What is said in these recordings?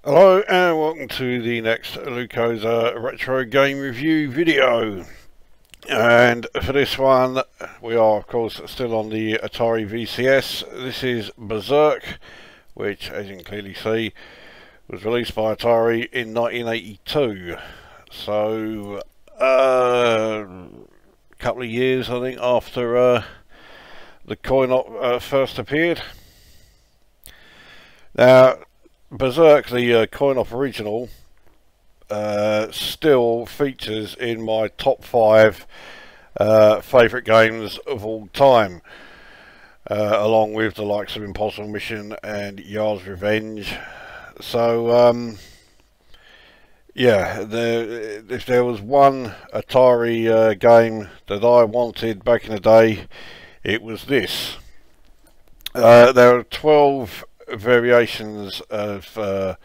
Hello and welcome to the next Lukozer retro game review video. And for this one we are of course still on the Atari VCS. This is Berserk, which as you can clearly see was released by Atari in 1982. So a couple of years I think after the coin-op first appeared. Now Berzerk, the coin-op original, still features in my top 5 favourite games of all time, along with the likes of Impossible Mission and Yar's Revenge. So yeah, if there was one Atari game that I wanted back in the day, it was this. There are 12 variations of the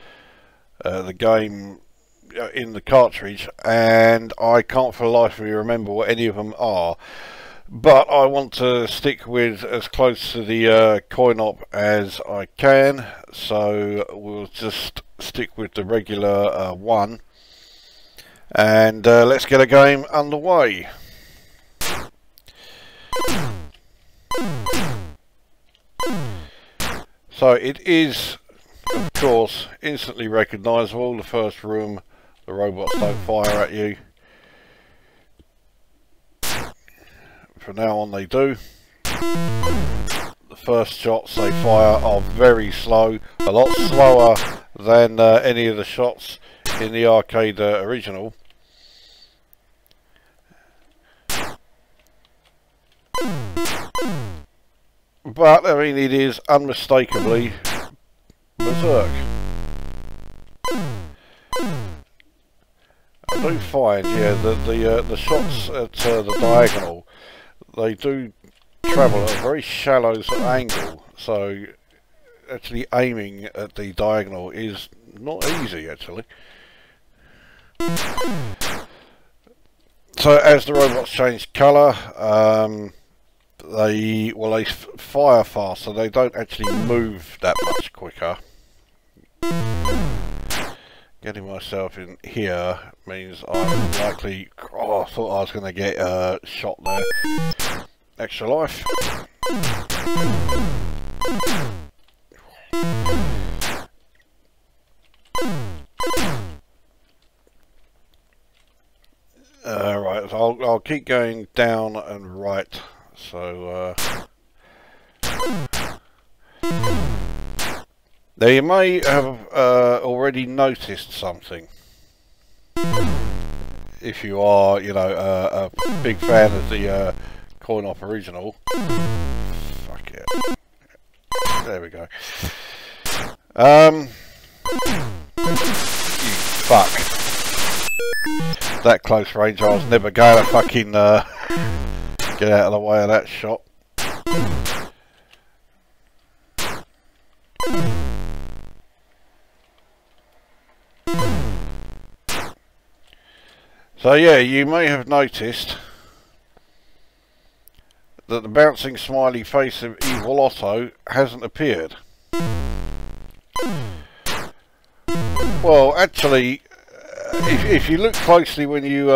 game in the cartridge, and I can't for the life of me remember what any of them are, but I want to stick with as close to the coin-op as I can, so we'll just stick with the regular one, and let's get a game underway. So it is, of course, instantly recognisable. The first room, the robots don't fire at you. From now on they do. The first shots they fire are very slow, a lot slower than any of the shots in the arcade original. But I mean, it is unmistakably Berserk. I do find, yeah, that the shots at the diagonal, they do travel at a very shallow sort of angle. So actually aiming at the diagonal is not easy, actually. So as the robots change colour, they fire faster. They don't actually move that much quicker. Getting myself in here means I'm likely. Oh, I thought I was going to get shot there. Extra life. Right, so I'll keep going down and right. So now you may have already noticed something, if you are, you know, a big fan of the coin-op original. Fuck it. There we go. You fuck. That close range, I was never going to fucking get out of the way of that shot. So yeah, you may have noticed that the bouncing smiley face of Evil Otto hasn't appeared. Well, actually, if you look closely when you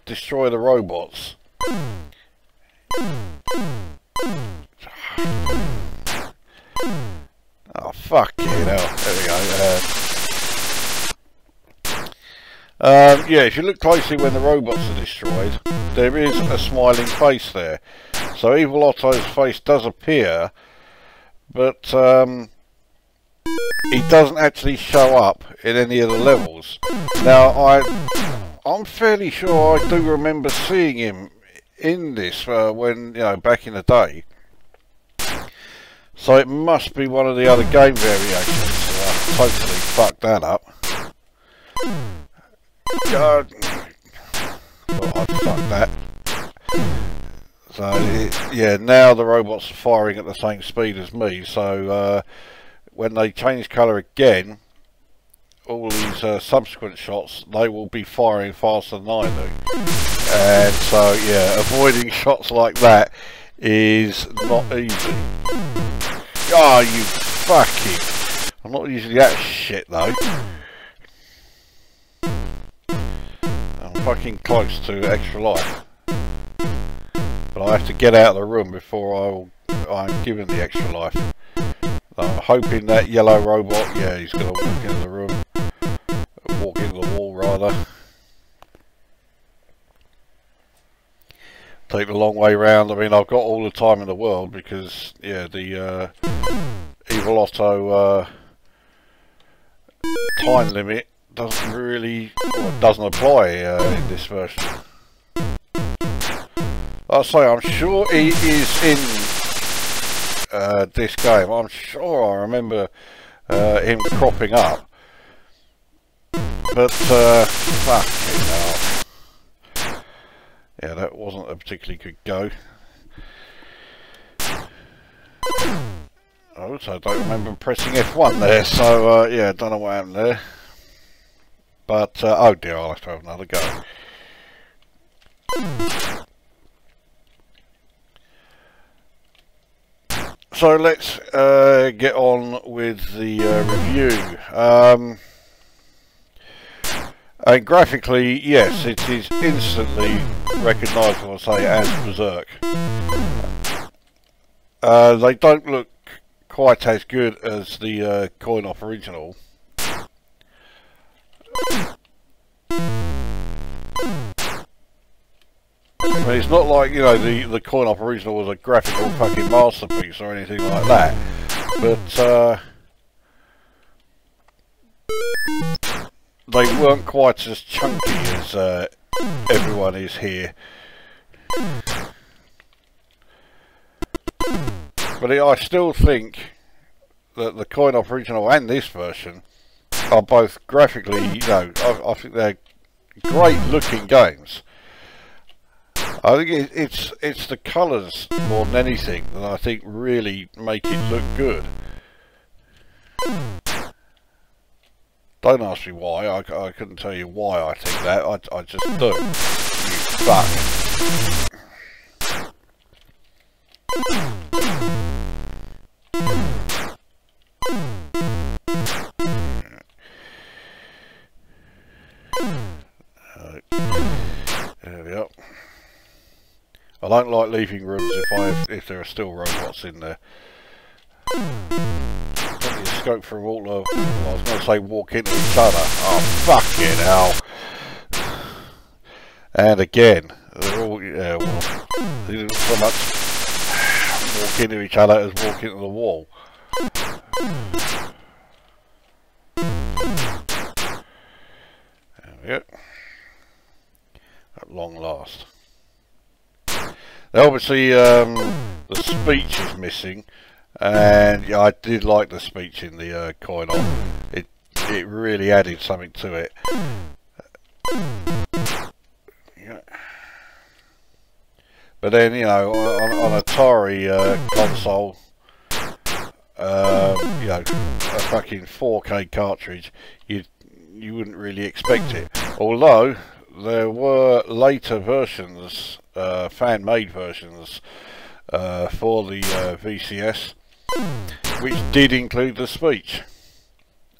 destroy the robots, oh fuck you know. There we go. Yeah, if you look closely when the robots are destroyed, there is a smiling face there. So Evil Otto's face does appear, but he doesn't actually show up in any of the levels. Now I'm fairly sure I do remember seeing him in this when, you know, back in the day. So it must be one of the other game variations. So I totally fucked that up. God, thought I'd fuck that. So yeah, now the robots are firing at the same speed as me. So when they change colour again, all these subsequent shots, they will be firing faster than I do. And so yeah, avoiding shots like that is not easy. Oh, you fucking... I'm not usually that shit though. fucking close to extra life. But I have to get out of the room before I'm given the extra life. I'm hoping that yellow robot, yeah, he's going to walk into the room. Walk into the wall, rather. Take the long way round. I mean, I've got all the time in the world because, yeah, the Evil Otto time limit doesn't really, well, doesn't apply in this version. I'll say, I'm sure he is in this game. I'm sure I remember him cropping up. But, fucking hell. Yeah, that wasn't a particularly good go. I also don't remember pressing F1 there, so yeah, don't know what happened there. But, oh dear, I'll have to have another go. So let's get on with the review. And graphically, yes, it is instantly recognisable, I say, as Berserk. They don't look quite as good as the coin-op original. I mean, it's not like, you know, the coin-op original was a graphical fucking masterpiece or anything like that, but they weren't quite as chunky as everyone is here. But I still think that the coin-op original and this version are both graphically, you know, I think they're great looking games. I think it's the colours more than anything that I think really make it look good. Don't ask me why, I couldn't tell you why I think that, I just do. You fuck. There we are. I don't like leaving rooms if there are still robots in there. Scope for all the, well, I was going to say walk into each other. Oh, fucking hell. And again, they're all, yeah, well, they didn't so much walk into each other as walk into the wall. There we go. At long last. Now obviously the speech is missing. And yeah, I did like the speech in the coin-op. It really added something to it. Yeah. But then, you know, on Atari console, you know, a fucking 4K cartridge, you wouldn't really expect it. Although there were later versions, fan-made versions, for the VCS, which did include the speech,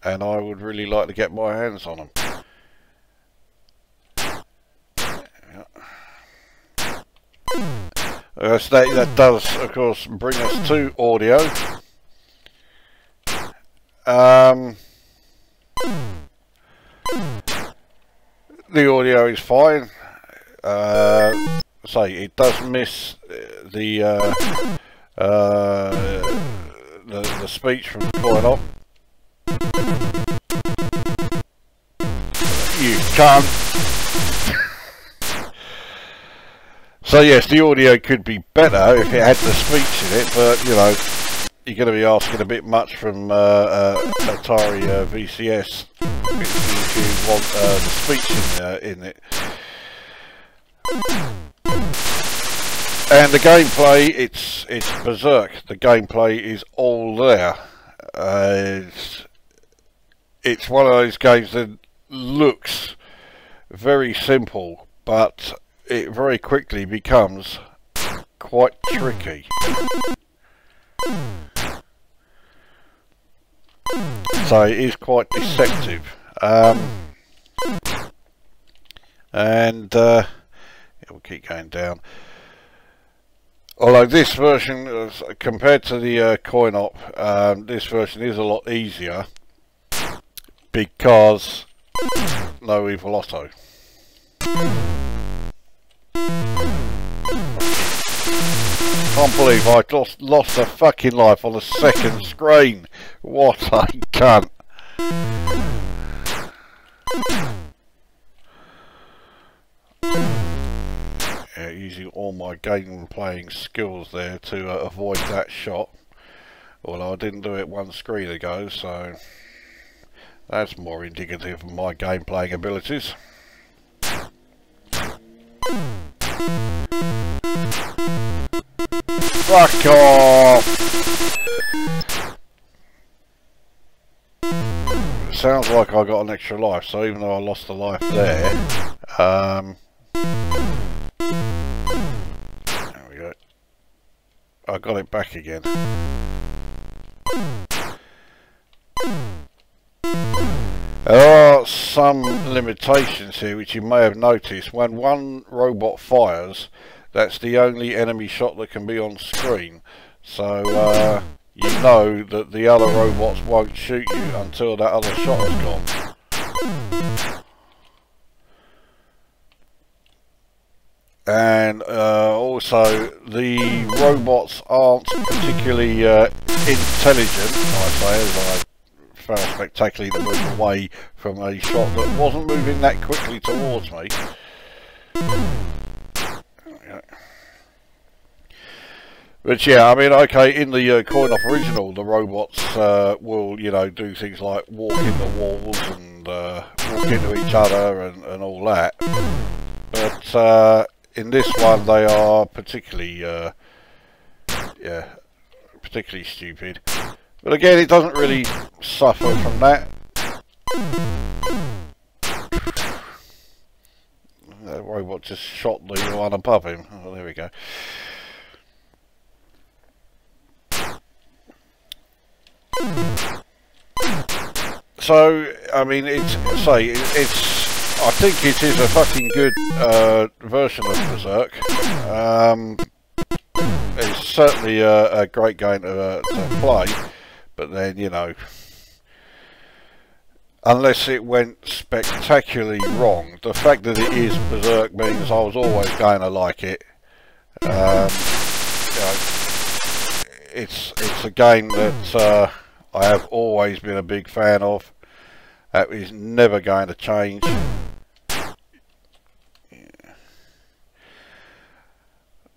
and I would really like to get my hands on them. So that does, of course, bring us to audio. The audio is fine. Say it does miss the speech from the coin-op. You can't. So yes, the audio could be better if it had the speech in it, but you know, you're going to be asking a bit much from Atari VCS if you want the speech in it. And the gameplay, it's Berserk. The gameplay is all there. It's one of those games that looks very simple, but it very quickly becomes quite tricky. So it is quite deceptive. And and it will keep going down. Although this version, compared to the coin-op, this version is a lot easier because no evil auto. Can't believe I just lost a fucking life on the second screen. What a cunt. Yeah, using all my game playing skills there to avoid that shot. Although I didn't do it one screen ago, so that's more indicative of my game playing abilities. Fuck off! Sounds like I got an extra life, so even though I lost a life there, there we go. I got it back again. There are some limitations here which you may have noticed. When one robot fires, that's the only enemy shot that can be on screen. So you know that the other robots won't shoot you until that other shot is gone. And also the robots aren't particularly intelligent, I say, as I failed spectacularly to move away from a shot that wasn't moving that quickly towards me. But yeah, I mean, okay, in the coin-op original, the robots will, you know, do things like walk into walls and walk into each other and all that. But in this one, they are particularly, yeah, particularly stupid. But again, it doesn't really suffer from that. The robot just shot the one above him. Oh, there we go. So, I mean, I think it is a fucking good version of Berserk. It's certainly a great game to play, but then, you know, unless it went spectacularly wrong, the fact that it is Berserk means I was always going to like it. You know, it's a game that I have always been a big fan of. That is never going to change.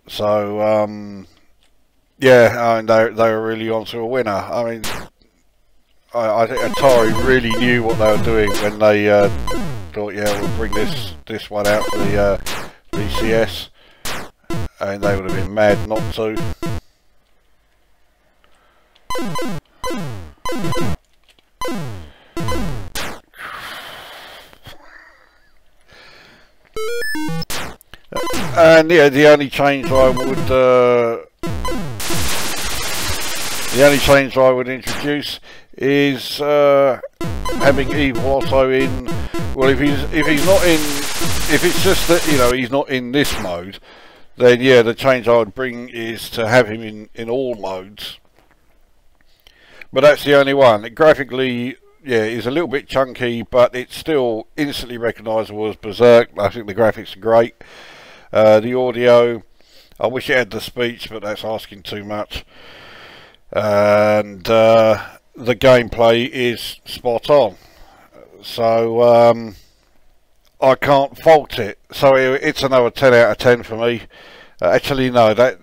So yeah, I mean, they were really onto a winner. I mean, I think Atari really knew what they were doing when they thought, yeah, we'll bring this one out for the VCS, and they would have been mad not to. And yeah, the only change I would introduce is having Evil Otto in. Well, if it's just that, you know, he's not in this mode, then yeah, the change I would bring is to have him in all modes. But that's the only one. Graphically, yeah, it's a little bit chunky, but it's still instantly recognisable as Berserk. I think the graphics are great. The audio, I wish it had the speech, but that's asking too much. And the gameplay is spot on. So I can't fault it. So it's another 10 out of 10 for me. Actually, no, that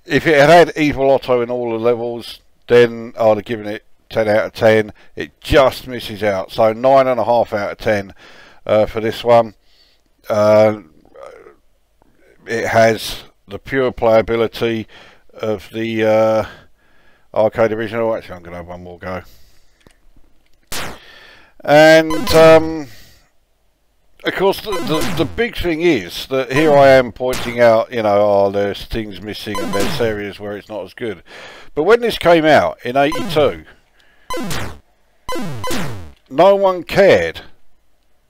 if it had Evil Otto in all the levels, then I'd have given it 10 out of 10. It just misses out. So 9.5 out of 10 for this one. It has the pure playability of the arcade original. Actually, I'm going to have one more go. And of course, the big thing is that here I am pointing out, you know, oh, there's things missing and there's areas where it's not as good. But when this came out in '82, no one cared.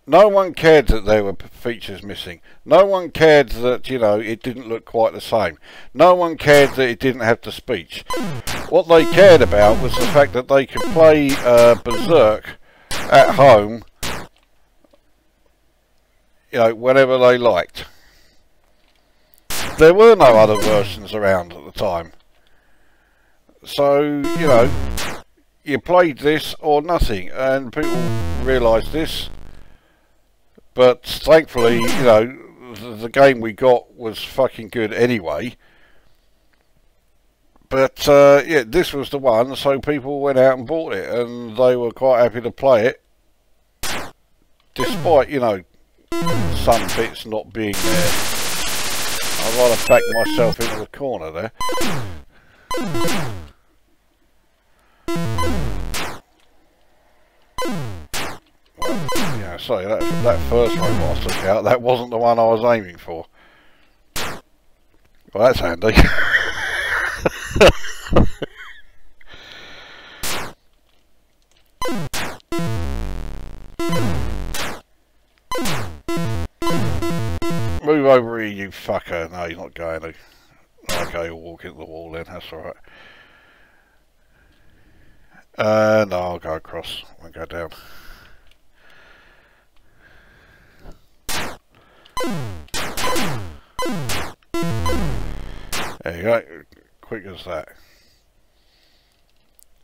No one cared that there were features missing. No one cared that, you know, it didn't look quite the same. No one cared that it didn't have the speech. What they cared about was the fact that they could play Berserk at home, you know, whenever they liked. There were no other versions around at the time. So, you know, you played this or nothing, and people realised this. But thankfully, you know, the game we got was fucking good anyway. But yeah, this was the one, so people went out and bought it, and they were quite happy to play it, despite, you know, some bits not being there. I'd rather back myself into the corner there. Yeah, sorry, that first robot I took out, that wasn't the one I was aiming for. Well, that's handy. Move over here, you fucker. No, he's not going to. Okay, he'll walk into the wall then, that's alright. No, I'll go across, I won't go down. There you go, quick as that.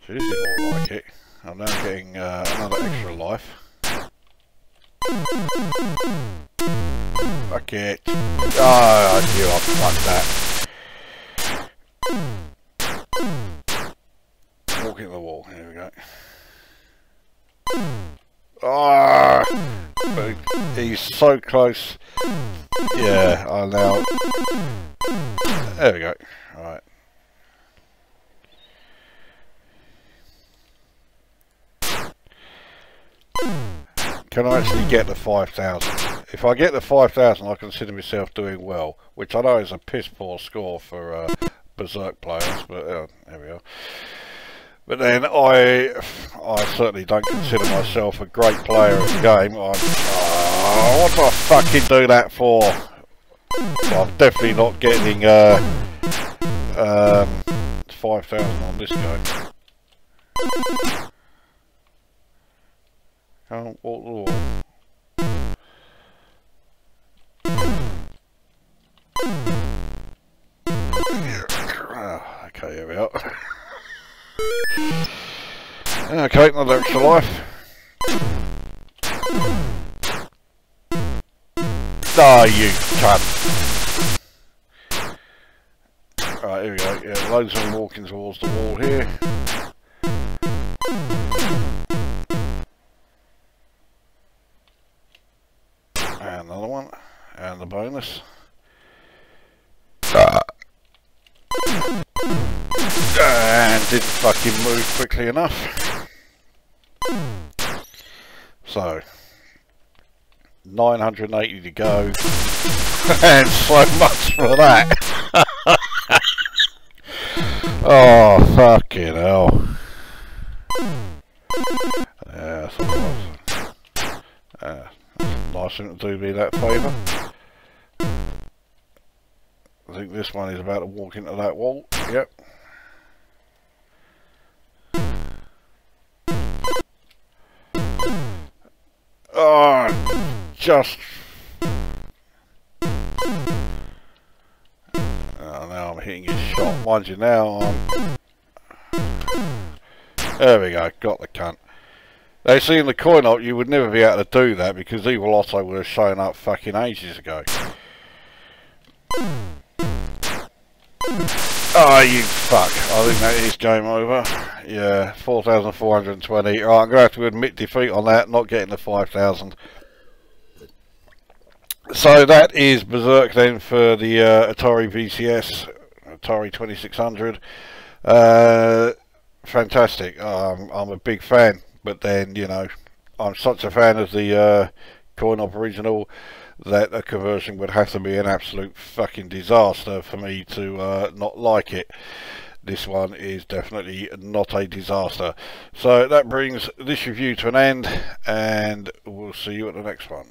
So this is more like it. I'm now getting another extra life. Fuck it. Oh, I knew I'd fuck that. Walk into the wall, here we go. Ah, oh, he's so close. Yeah, I now. There we go. Right. Can I actually get the 5,000? If I get the 5,000, I consider myself doing well, which I know is a piss poor score for Berserk players, but there we are. But then I certainly don't consider myself a great player of the game. What do I fucking do that for? Well, I'm definitely not getting 5,000 on this go. Can't walk the wall. Okay, here we are. Okay, another extra life. Ah, you cunt. Right, here we go. Yeah, loads of them walking towards the wall here. And another one. And the bonus. And didn't fucking move quickly enough. So 980 to go. And so much for that. Oh, fucking hell. Yeah, that's nice thing to do me that favour. I think this one is about to walk into that wall. Yep. Oh, just. Oh, now I'm hitting his shot. Mind you, now I'm. There we go, got the cunt. They see in the coin op you would never be able to do that because Evil Otto would have shown up fucking ages ago. Oh, you fuck. I think that is game over. Yeah, 4,420. Alright, I'm going to have to admit defeat on that, not getting the 5,000. So that is Berserk then for the Atari VCS, Atari 2600. Fantastic. I'm a big fan, but then, you know, I'm such a fan of the coin op original that a conversion would have to be an absolute fucking disaster for me to not like it. This one is definitely not a disaster. So that brings this review to an end, and we'll will see you at the next one.